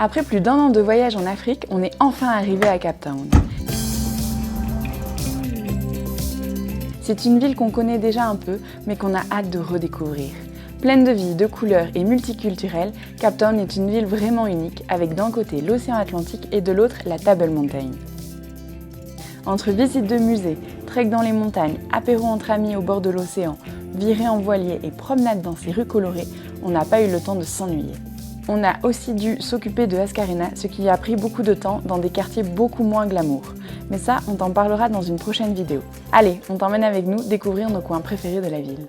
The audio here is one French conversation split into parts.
Après plus d'1 an de voyage en Afrique, on est enfin arrivé à Cape Town. C'est une ville qu'on connaît déjà un peu, mais qu'on a hâte de redécouvrir. Pleine de vie, de couleurs et multiculturelle, Cape Town est une ville vraiment unique, avec d'un côté l'océan Atlantique et de l'autre la Table Mountain. Entre visites de musées, trek dans les montagnes, apéro entre amis au bord de l'océan, virées en voilier et promenades dans ces rues colorées, on n'a pas eu le temps de s'ennuyer. On a aussi dû s'occuper de Ascarena, ce qui a pris beaucoup de temps dans des quartiers beaucoup moins glamour. Mais ça, on t'en parlera dans une prochaine vidéo. Allez, on t'emmène avec nous découvrir nos coins préférés de la ville.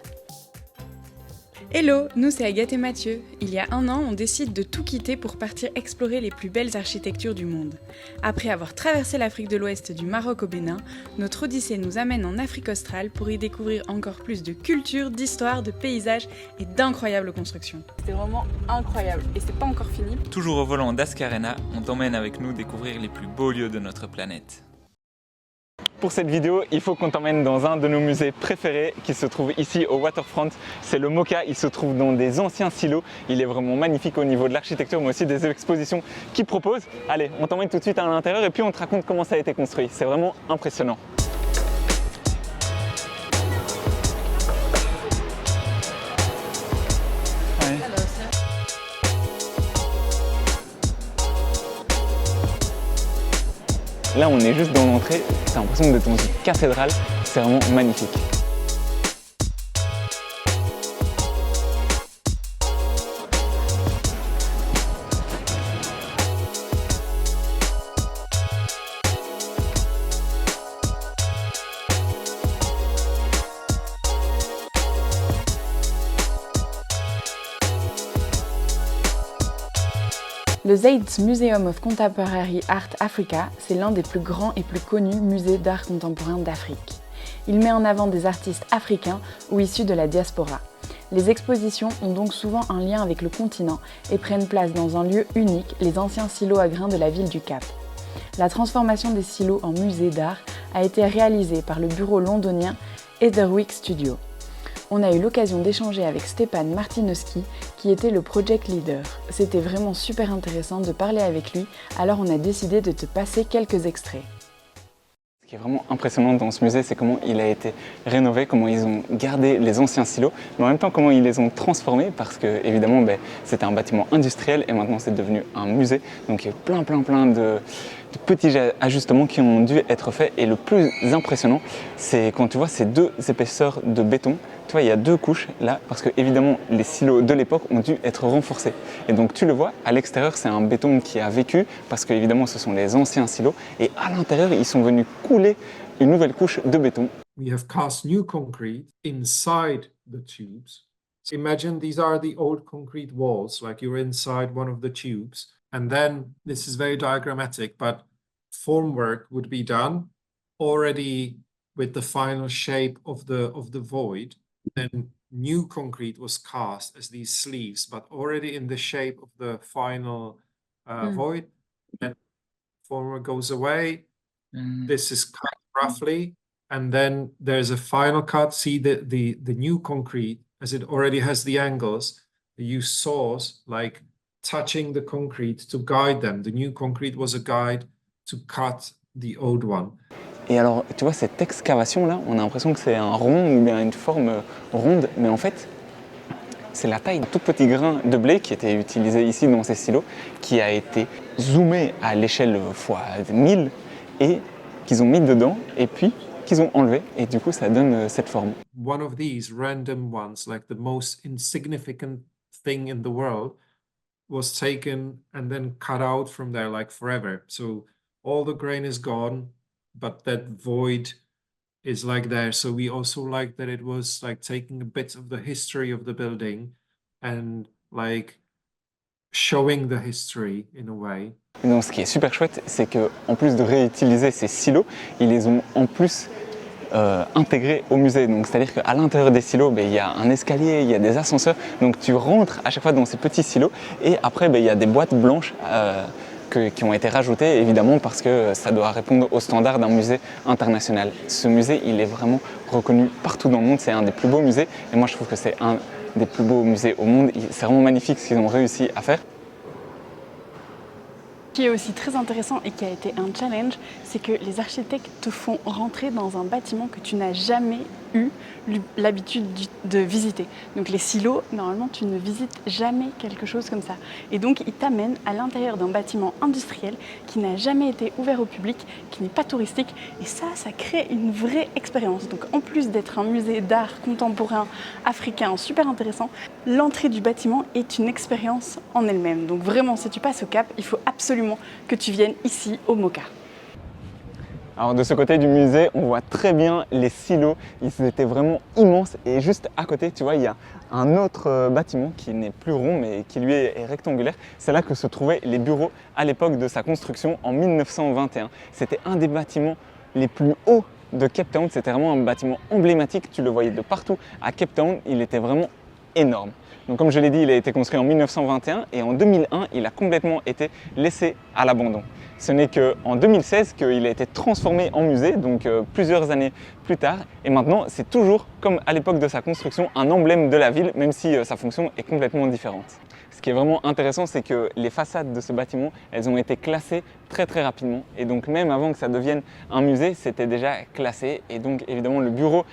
Hello, nous c'est Agathe et Mathieu. Il y a 1 an, on décide de tout quitter pour partir explorer les plus belles architectures du monde. Après avoir traversé l'Afrique de l'Ouest du Maroc au Bénin, notre odyssée nous amène en Afrique australe pour y découvrir encore plus de culture, d'histoire, de paysages et d'incroyables constructions. C'est vraiment incroyable et c'est pas encore fini. Toujours au volant d'Ascarena, on t'emmène avec nous découvrir les plus beaux lieux de notre planète. Pour cette vidéo, il faut qu'on t'emmène dans un de nos musées préférés qui se trouve ici au Waterfront. C'est le MOCA, il se trouve dans des anciens silos. Il est vraiment magnifique au niveau de l'architecture, mais aussi des expositions qu'il propose. Allez, on t'emmène tout de suite à l'intérieur et puis on te raconte comment ça a été construit. C'est vraiment impressionnant. Là, on est juste dans l'entrée, c'est l'impression d'être dans une cathédrale, c'est vraiment magnifique. Le Zeitz Museum of Contemporary Art Africa, c'est l'un des plus grands et plus connus musées d'art contemporain d'Afrique. Il met en avant des artistes africains ou issus de la diaspora. Les expositions ont donc souvent un lien avec le continent et prennent place dans un lieu unique, les anciens silos à grains de la ville du Cap. La transformation des silos en musée d'art a été réalisée par le bureau londonien Heatherwick Studio. On a eu l'occasion d'échanger avec Stepan Martinowski, qui était le project leader. C'était vraiment super intéressant de parler avec lui, alors on a décidé de te passer quelques extraits. Ce qui est vraiment impressionnant dans ce musée, c'est comment il a été rénové, comment ils ont gardé les anciens silos, mais en même temps comment ils les ont transformés, parce que évidemment c'était un bâtiment industriel et maintenant c'est devenu un musée. Donc il y a plein de petits ajustements qui ont dû être faits, et le plus impressionnant, c'est quand tu vois ces 2 épaisseurs de béton. Tu vois, il y a 2 couches là, parce que évidemment les silos de l'époque ont dû être renforcés. Et donc tu le vois, à l'extérieur c'est un béton qui a vécu, parce que évidemment ce sont les anciens silos, et à l'intérieur ils sont venus couler une nouvelle couche de béton. We have cast new concrete inside the tubes. So imagine these are the old concrete walls, like you're inside one of the tubes. And then, this is very diagrammatic, but formwork would be done already with the final shape of the void. Then new concrete was cast as these sleeves, but already in the shape of the final void. And formwork goes away. This is cut roughly. And then there's a final cut. See the new concrete, as it already has the angles. They use saws, like touching the concrete to guide them. The new concrete was a guide to cut the old one. Et alors, tu vois, cette excavation-là, on a l'impression que c'est un rond ou bien une forme ronde, mais en fait, c'est la taille d'un tout petit grain de blé qui était utilisé ici dans ces silos, qui a été zoomé à l'échelle fois 1000 et qu'ils ont mis dedans, et puis qu'ils ont enlevé, et du coup, ça donne cette forme. One of these random ones, like the most insignificant thing in the world, was taken and then cut out from there, like forever. So all the grain is gone, but that void is like there. So we also like that it was like taking a bit of the history of the building and like showing the history in a way. Et donc, ce qui est super chouette, c'est qu'en plus de réutiliser ces silos, ils les ont en plus intégrés au musée. Donc, c'est-à-dire qu'à l'intérieur des silos, il y a un escalier, il y a des ascenseurs. Donc tu rentres à chaque fois dans ces petits silos, et après il y a des boîtes blanches qui ont été rajoutées, évidemment parce que ça doit répondre aux standards d'un musée international. Ce musée, il est vraiment reconnu partout dans le monde. C'est un des plus beaux musées, et moi je trouve que c'est un des plus beaux musées au monde. C'est vraiment magnifique ce qu'ils ont réussi à faire. Ce qui est aussi très intéressant et qui a été un challenge, c'est que les architectes te font rentrer dans un bâtiment que tu n'as jamais eu l'habitude de visiter. Donc les silos, normalement, tu ne visites jamais quelque chose comme ça. Et donc, ils t'amènent à l'intérieur d'un bâtiment industriel qui n'a jamais été ouvert au public, qui n'est pas touristique. Et ça crée une vraie expérience. Donc en plus d'être un musée d'art contemporain africain super intéressant, l'entrée du bâtiment est une expérience en elle-même. Donc vraiment, si tu passes au Cap, il faut absolument que tu viennes ici au MOCA. Alors de ce côté du musée, on voit très bien les silos, ils étaient vraiment immenses et juste à côté, tu vois, il y a un autre bâtiment qui n'est plus rond mais qui lui est rectangulaire. C'est là que se trouvaient les bureaux à l'époque de sa construction en 1921. C'était un des bâtiments les plus hauts de Cape Town, c'était vraiment un bâtiment emblématique, tu le voyais de partout à Cape Town, il était vraiment énorme. Donc comme je l'ai dit, il a été construit en 1921 et en 2001, il a complètement été laissé à l'abandon. Ce n'est qu'en 2016 qu'il a été transformé en musée, donc plusieurs années plus tard. Et maintenant, c'est toujours, comme à l'époque de sa construction, un emblème de la ville, même si sa fonction est complètement différente. Ce qui est vraiment intéressant, c'est que les façades de ce bâtiment, elles ont été classées très rapidement. Et donc même avant que ça devienne un musée, c'était déjà classé. Et donc évidemment, le bureau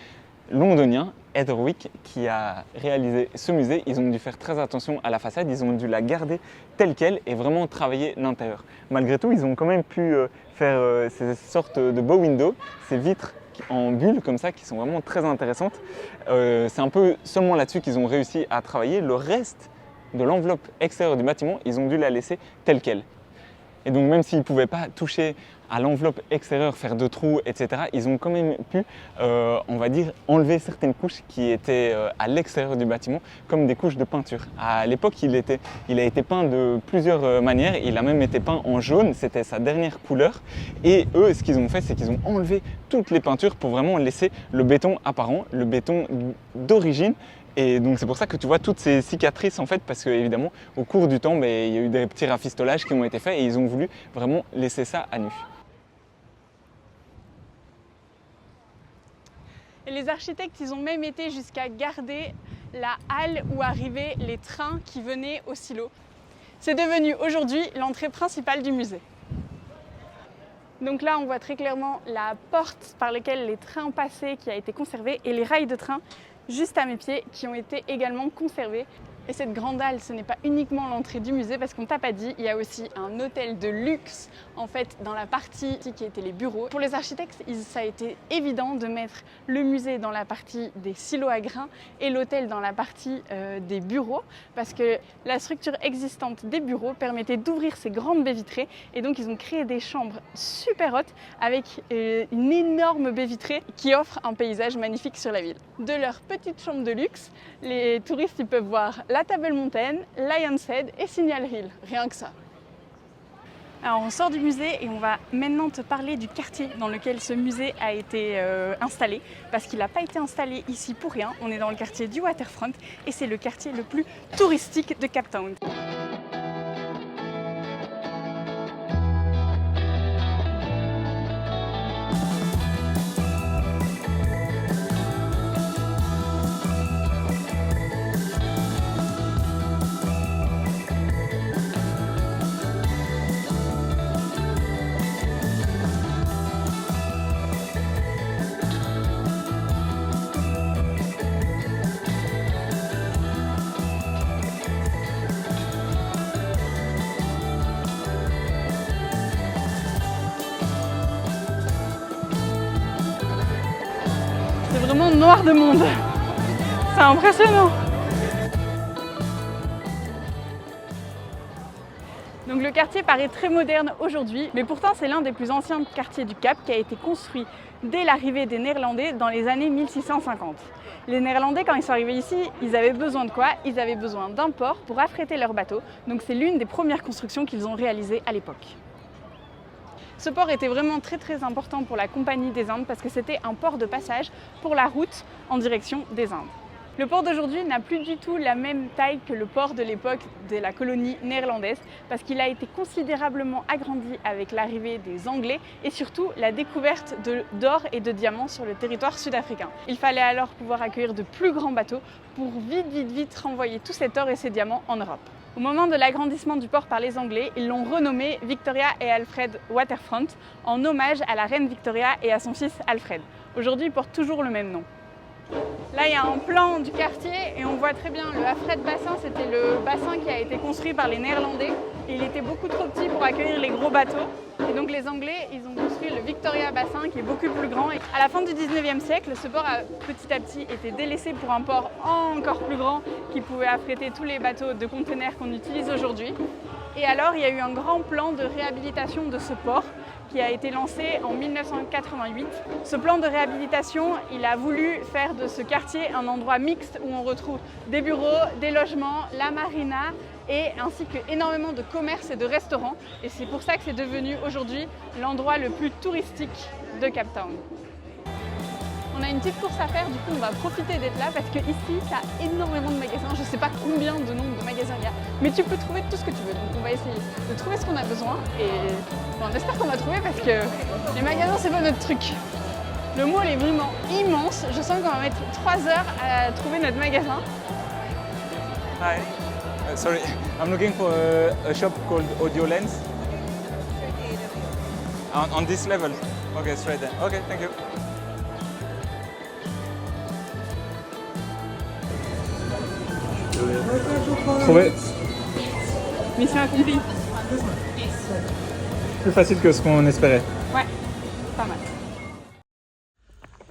londonien, Heatherwick, qui a réalisé ce musée, ils ont dû faire très attention à la façade, ils ont dû la garder telle qu'elle et vraiment travailler l'intérieur. Malgré tout, ils ont quand même pu faire ces sortes de bow windows, ces vitres en bulles comme ça qui sont vraiment très intéressantes. C'est un peu seulement là-dessus qu'ils ont réussi à travailler. Le reste de l'enveloppe extérieure du bâtiment, ils ont dû la laisser telle qu'elle. Et donc même s'ils ne pouvaient pas toucher à l'enveloppe extérieure, faire de trous, etc., ils ont quand même pu, on va dire, enlever certaines couches qui étaient à l'extérieur du bâtiment, comme des couches de peinture. À l'époque, il a été peint de plusieurs manières, il a même été peint en jaune, c'était sa dernière couleur. Et eux, ce qu'ils ont fait, c'est qu'ils ont enlevé toutes les peintures pour vraiment laisser le béton apparent, le béton d'origine. Et donc c'est pour ça que tu vois toutes ces cicatrices en fait, parce que évidemment au cours du temps, il y a eu des petits rafistolages qui ont été faits et ils ont voulu vraiment laisser ça à nu. Et les architectes, ils ont même été jusqu'à garder la halle où arrivaient les trains qui venaient au silo. C'est devenu aujourd'hui l'entrée principale du musée. Donc là, on voit très clairement la porte par laquelle les trains passaient qui a été conservée et les rails de train juste à mes pieds qui ont été également conservés. Et cette grande halle, ce n'est pas uniquement l'entrée du musée parce qu'on t'a pas dit, il y a aussi un hôtel de luxe en fait dans la partie qui était les bureaux. Pour les architectes, ça a été évident de mettre le musée dans la partie des silos à grains et l'hôtel dans la partie des bureaux parce que la structure existante des bureaux permettait d'ouvrir ces grandes baies vitrées et donc ils ont créé des chambres super hautes avec une énorme baie vitrée qui offre un paysage magnifique sur la ville. De leur petite chambre de luxe, les touristes ils peuvent voir la Table Mountain, Lion's Head et Signal Hill, rien que ça. Alors on sort du musée et on va maintenant te parler du quartier dans lequel ce musée a été installé parce qu'il n'a pas été installé ici pour rien, on est dans le quartier du Waterfront et c'est le quartier le plus touristique de Cape Town. C'est vraiment noir de monde. C'est impressionnant. Donc le quartier paraît très moderne aujourd'hui, mais pourtant c'est l'un des plus anciens quartiers du Cap qui a été construit dès l'arrivée des Néerlandais dans les années 1650. Les Néerlandais, quand ils sont arrivés ici, ils avaient besoin de quoi? Ils avaient besoin d'un port pour affréter leurs bateaux. Donc c'est l'une des premières constructions qu'ils ont réalisées à l'époque. Ce port était vraiment très important pour la Compagnie des Indes parce que c'était un port de passage pour la route en direction des Indes. Le port d'aujourd'hui n'a plus du tout la même taille que le port de l'époque de la colonie néerlandaise parce qu'il a été considérablement agrandi avec l'arrivée des Anglais et surtout la découverte d'or et de diamants sur le territoire sud-africain. Il fallait alors pouvoir accueillir de plus grands bateaux pour vite renvoyer tout cet or et ces diamants en Europe. Au moment de l'agrandissement du port par les Anglais, ils l'ont renommé Victoria et Alfred Waterfront en hommage à la reine Victoria et à son fils Alfred. Aujourd'hui, il porte toujours le même nom. Là, il y a un plan du quartier et on voit très bien le Alfred Bassin, c'était le bassin qui a été construit par les Néerlandais. Il était beaucoup trop petit pour accueillir les gros bateaux. Et donc les Anglais, ils ont construit le Victoria Bassin qui est beaucoup plus grand. Et à la fin du 19e siècle, ce port a petit à petit été délaissé pour un port encore plus grand qui pouvait affréter tous les bateaux de containers qu'on utilise aujourd'hui. Et alors, il y a eu un grand plan de réhabilitation de ce port qui a été lancé en 1988. Ce plan de réhabilitation, il a voulu faire de ce quartier un endroit mixte où on retrouve des bureaux, des logements, la marina et ainsi que énormément de commerces et de restaurants. Et c'est pour ça que c'est devenu aujourd'hui l'endroit le plus touristique de Cape Town. On a une petite course à faire, du coup on va profiter d'être là parce qu'ici ça a énormément de magasins. Je ne sais pas combien de nombre de magasins il y a, mais tu peux trouver tout ce que tu veux. Donc on va essayer de trouver ce qu'on a besoin et on espère qu'on va trouver parce que les magasins c'est pas notre truc. Le mall est vraiment immense. Je sens qu'on va mettre 3 heures à trouver notre magasin. Hi. Sorry, I'm looking for a shop called Audio Lens. On this level. Okay, straight there. Okay, thank you. Trouvé. Mission accomplie. Plus facile que ce qu'on espérait. Ouais, pas mal.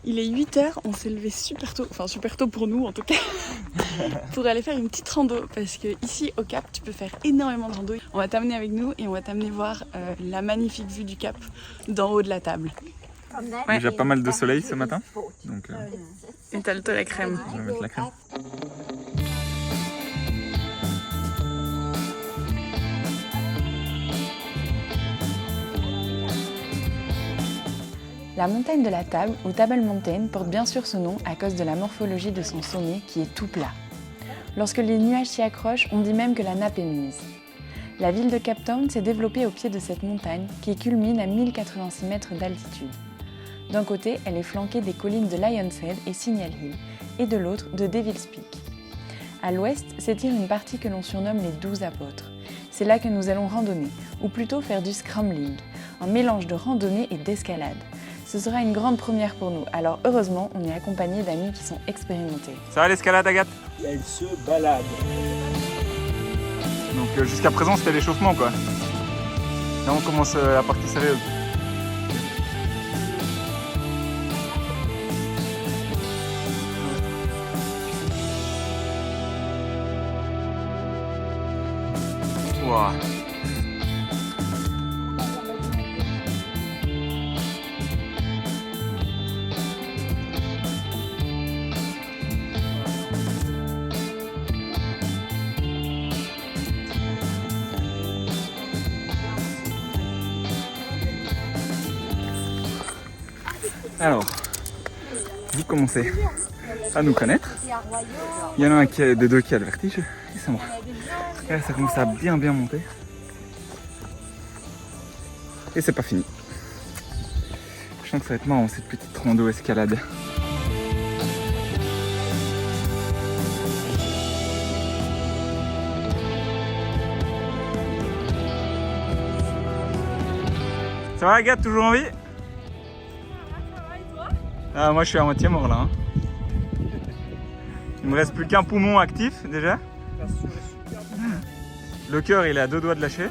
Il est 8h, on s'est levé super tôt, enfin super tôt pour nous en tout cas, pour aller faire une petite rando parce que ici au Cap tu peux faire énormément de rando. On va t'amener avec nous et on va t'amener voir la magnifique vue du Cap d'en haut de la table. Ouais. Déjà pas mal de soleil ce matin, donc Et t'as le temps la crème. je vais mettre la crème. La montagne de la Table, ou Table Mountain, porte bien sûr ce nom à cause de la morphologie de son sommet qui est tout plat. Lorsque les nuages s'y accrochent, on dit même que la nappe est mise. La ville de Cape Town s'est développée au pied de cette montagne qui culmine à 1086 mètres d'altitude. D'un côté, elle est flanquée des collines de Lions Head et Signal Hill, et de l'autre de Devil's Peak. À l'ouest s'étire une partie que l'on surnomme les 12 apôtres. C'est là que nous allons randonner, ou plutôt faire du scrambling, un mélange de randonnée et d'escalade. Ce sera une grande première pour nous, alors heureusement, on est accompagné d'amis qui sont expérimentés. Ça va l'escalade, Agathe? Elle se balade. Donc jusqu'à présent c'était l'échauffement quoi. Là on commence la partie sérieuse. Wow. Alors, vous commencez à nous connaître. Il y en a un des deux qui a le vertige, et c'est moi. Et là, ça commence à bien monter. Et c'est pas fini. Je sens que ça va être marrant cette petite rando escalade. Ça va Agathe, toujours en vie? Ah, moi je suis à moitié mort là. Hein. Il me reste plus qu'un poumon actif déjà. Le cœur il est à 2 doigts de lâcher.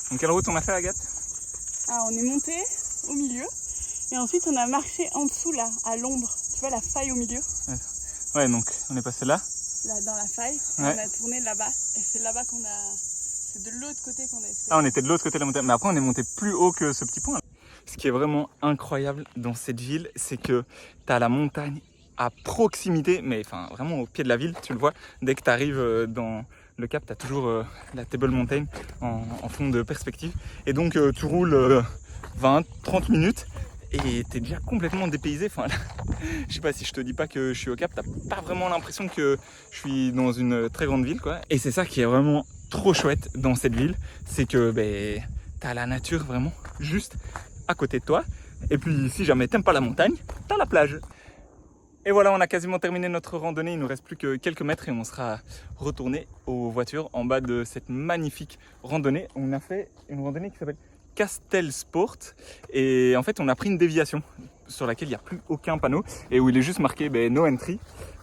Donc quelle route on a fait Agathe? Ah, on est monté au milieu et ensuite on a marché en dessous là, à l'ombre. Tu vois la faille au milieu? Ouais, donc on est passé là. Là dans la faille, et Ouais. on a tourné là-bas et c'est là-bas qu'on a... C'est de l'autre côté qu'on a escalé. Ah, on était de l'autre côté de la montagne, mais après on est monté plus haut que ce petit point. Ce qui est vraiment incroyable dans cette ville, c'est que tu as la montagne à proximité, mais enfin vraiment au pied de la ville, tu le vois. Dès que tu arrives dans le Cap, tu as toujours la Table Mountain en fond de perspective. Et donc tu roules 20-30 minutes et tu es déjà complètement dépaysé. Enfin, là, je sais pas, si je te dis pas que je suis au Cap, tu n'as pas vraiment l'impression que je suis dans une très grande ville, quoi. Et c'est ça qui est vraiment trop chouette dans cette ville, c'est que tu as la nature vraiment juste à côté de toi. Et puis si jamais t'aimes pas la montagne, t'as la plage. Et voilà, on a quasiment terminé notre randonnée, il nous reste plus que quelques mètres et on sera retourné aux voitures en bas de cette magnifique randonnée. On a fait une randonnée qui s'appelle Castel Sport et en fait on a pris une déviation sur laquelle il n'y a plus aucun panneau et où il est juste marqué no entry.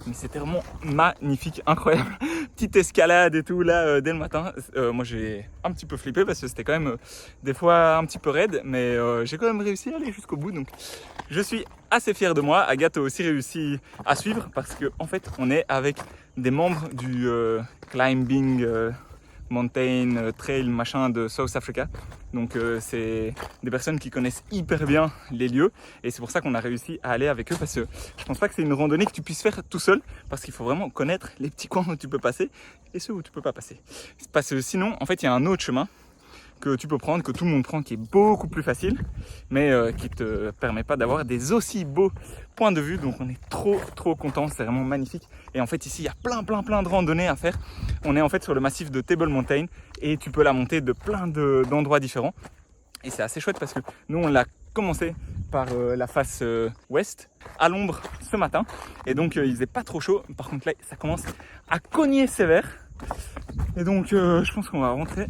Mais c'était vraiment magnifique, incroyable. Petite escalade et tout là dès le matin. Moi j'ai un petit peu flippé parce que c'était quand même des fois un petit peu raide, mais j'ai quand même réussi à aller jusqu'au bout. Donc je suis assez fier de moi. Agathe a aussi réussi à suivre parce qu'en fait on est avec des membres du climbing mountain trail machin de South Africa. Donc c'est des personnes qui connaissent hyper bien les lieux et c'est pour ça qu'on a réussi à aller avec eux parce que je pense pas que c'est une randonnée que tu puisses faire tout seul parce qu'il faut vraiment connaître les petits coins où tu peux passer et ceux où tu peux pas passer. Parce que sinon en fait il y a un autre chemin que tu peux prendre, que tout le monde prend, qui est beaucoup plus facile, mais qui te permet pas d'avoir des aussi beaux points de vue. Donc on est trop content, c'est vraiment magnifique. Et en fait ici il y a plein de randonnées à faire. On est en fait sur le massif de Table Mountain et tu peux la monter de plein d'endroits différents. Et c'est assez chouette parce que nous on l'a commencé par la face ouest à l'ombre ce matin et donc il faisait pas trop chaud. Par contre là ça commence à cogner sévère. Et donc je pense qu'on va rentrer,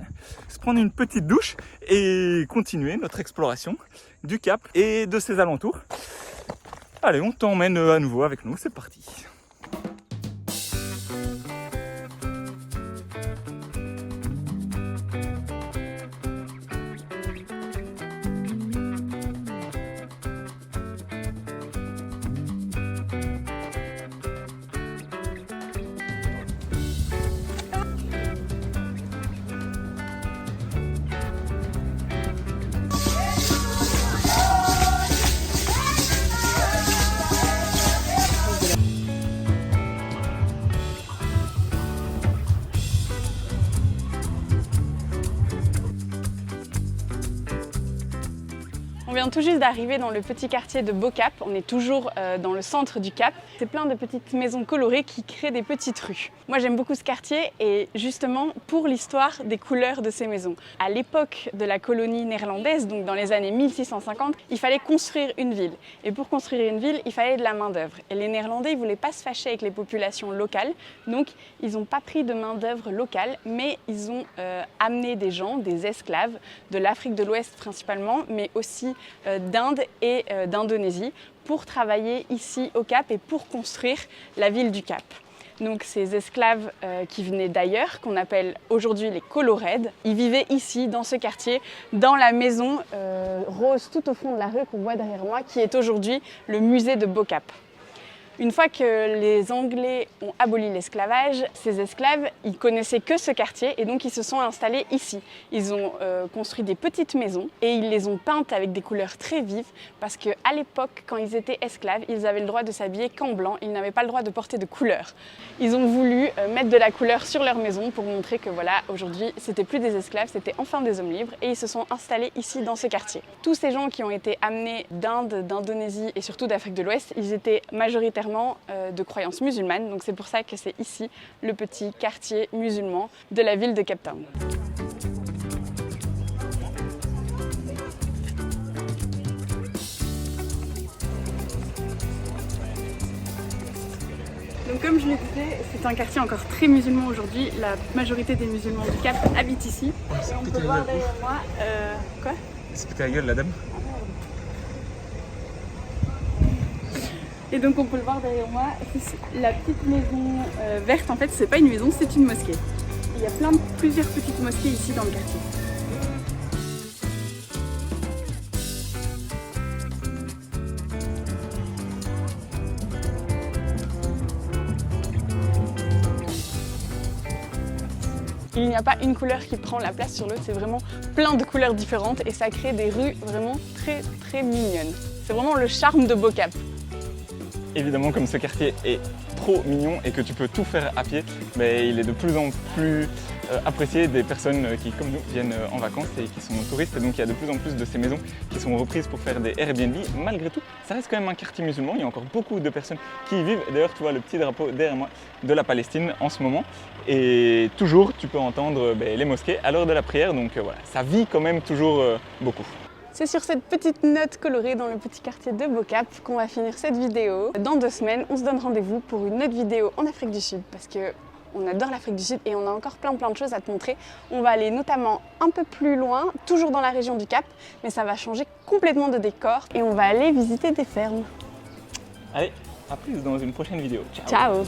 se prendre une petite douche et continuer notre exploration du cap et de ses alentours. Allez, on t'emmène à nouveau avec nous, c'est parti. On vient tout juste d'arriver dans le petit quartier de Bo-Cap. On est toujours dans le centre du Cap. C'est plein de petites maisons colorées qui créent des petites rues. Moi j'aime beaucoup ce quartier et justement pour l'histoire des couleurs de ces maisons. À l'époque de la colonie néerlandaise, donc dans les années 1650, il fallait construire une ville. Et pour construire une ville, il fallait de la main d'œuvre. Et les Néerlandais ne voulaient pas se fâcher avec les populations locales, donc ils n'ont pas pris de main d'œuvre locale, mais ils ont amené des gens, des esclaves, de l'Afrique de l'Ouest principalement, mais aussi d'Inde et d'Indonésie, pour travailler ici au Cap et pour construire la ville du Cap. Donc ces esclaves qui venaient d'ailleurs, qu'on appelle aujourd'hui les Coloreds, ils vivaient ici, dans ce quartier, dans la maison rose tout au fond de la rue qu'on voit derrière moi, qui est aujourd'hui le musée de Bo-Cap. Une fois que les Anglais ont aboli l'esclavage, ces esclaves, ils connaissaient que ce quartier et donc ils se sont installés ici. Ils ont construit des petites maisons et ils les ont peintes avec des couleurs très vives parce qu'à l'époque, quand ils étaient esclaves, ils avaient le droit de s'habiller qu'en blanc, ils n'avaient pas le droit de porter de couleur. Ils ont voulu mettre de la couleur sur leur maison pour montrer que voilà, aujourd'hui, c'était plus des esclaves, c'était enfin des hommes libres et ils se sont installés ici dans ce quartier. Tous ces gens qui ont été amenés d'Inde, d'Indonésie et surtout d'Afrique de l'Ouest, ils étaient majoritairement de croyances musulmanes, donc c'est pour ça que c'est ici le petit quartier musulman de la ville de Cape Town. Donc comme je le disais, c'est un quartier encore très musulman aujourd'hui. La majorité des musulmans du Cap habitent ici. Et on peut voir derrière moi... quoi ? C'est pété la gueule la dame. Et donc on peut le voir derrière moi, la petite maison verte en fait c'est pas une maison, c'est une mosquée. Il y a plusieurs petites mosquées ici dans le quartier. Il n'y a pas une couleur qui prend la place sur l'autre, c'est vraiment plein de couleurs différentes et ça crée des rues vraiment très mignonnes. C'est vraiment le charme de Bo-Cap. Évidemment, comme ce quartier est trop mignon et que tu peux tout faire à pied, mais il est de plus en plus apprécié des personnes qui, comme nous, viennent en vacances et qui sont touristes. Et donc il y a de plus en plus de ces maisons qui sont reprises pour faire des Airbnb. Malgré tout, ça reste quand même un quartier musulman. Il y a encore beaucoup de personnes qui y vivent. D'ailleurs, tu vois le petit drapeau derrière moi de la Palestine en ce moment. Et toujours, tu peux entendre les mosquées à l'heure de la prière. Donc voilà, ça vit quand même toujours beaucoup. C'est sur cette petite note colorée dans le petit quartier de Bocap qu'on va finir cette vidéo. Dans 2 semaines, on se donne rendez-vous pour une autre vidéo en Afrique du Sud parce que on adore l'Afrique du Sud et on a encore plein de choses à te montrer. On va aller notamment un peu plus loin, toujours dans la région du Cap, mais ça va changer complètement de décor et on va aller visiter des fermes. Allez, à plus dans une prochaine vidéo. Ciao.